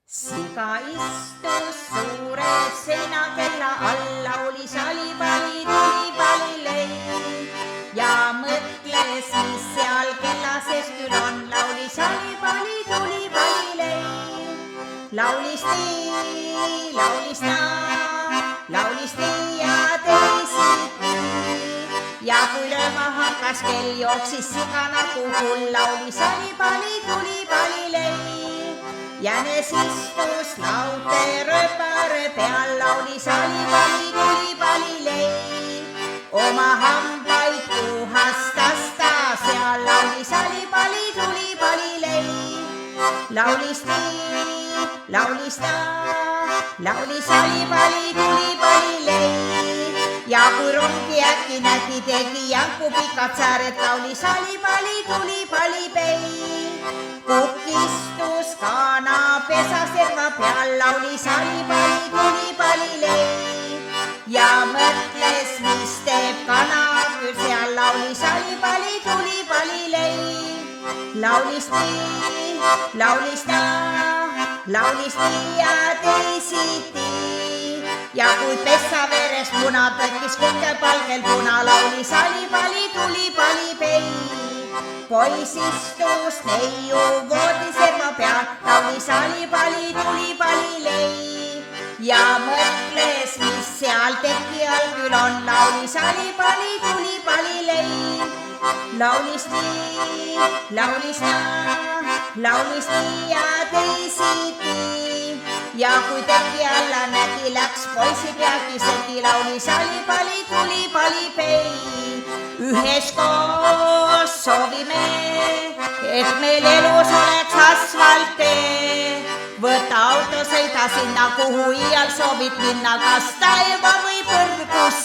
Siga istus suure seinakella all, laulis alipali, tulipali leib ja mõtles, mis seal kella sees küll on. Laulis alipali, tulipali leib, laulis nii, laulis naa, laulis nii ja teisiti. Ja kui lööma hakkas kell, jooksis siga nagu hull, laulis alipali, tulipali leib. Jänes istus laute rööpare peal, laulis alipali, tulipali leib. Oma hambaid puhastas ta seal, laulis alipali, tulipali leib. Laulis nii, laulis naa, laulis alipali, tulipali leib. Ja kui rongi äkki nägi, tegi janku pikad sääred, laulis alipali, tulipali peib. Kukk istus kanapesa serva peal, laulis alipali, tulipali leib ja mõtles, mis teeb kana küll seal, laulis alipali, tulipali leib. Laulis nii, laulis naa, laulis nii ja teisiti. Ja kui pessa veres puna pökkis kukke palgel puna, laulis alipali, tulipali peib. Poiss istus neiu voodi serva peal, laulis alipali, tulipali leib ja mõtles, mis seal teki all küll on, laulis alipali, tulipali leib. Laulis nii, laulis naa, laulis nii ja teisiti. Ja kui teki alla nägi, läks poisi peagi segi, laulis alipali, tulipali peib. Üheskoos soovime, et meil elus oleks asfalttee. Võta auto, sõida sinna, kuhu iial soovid minna, kas taeva või põrgus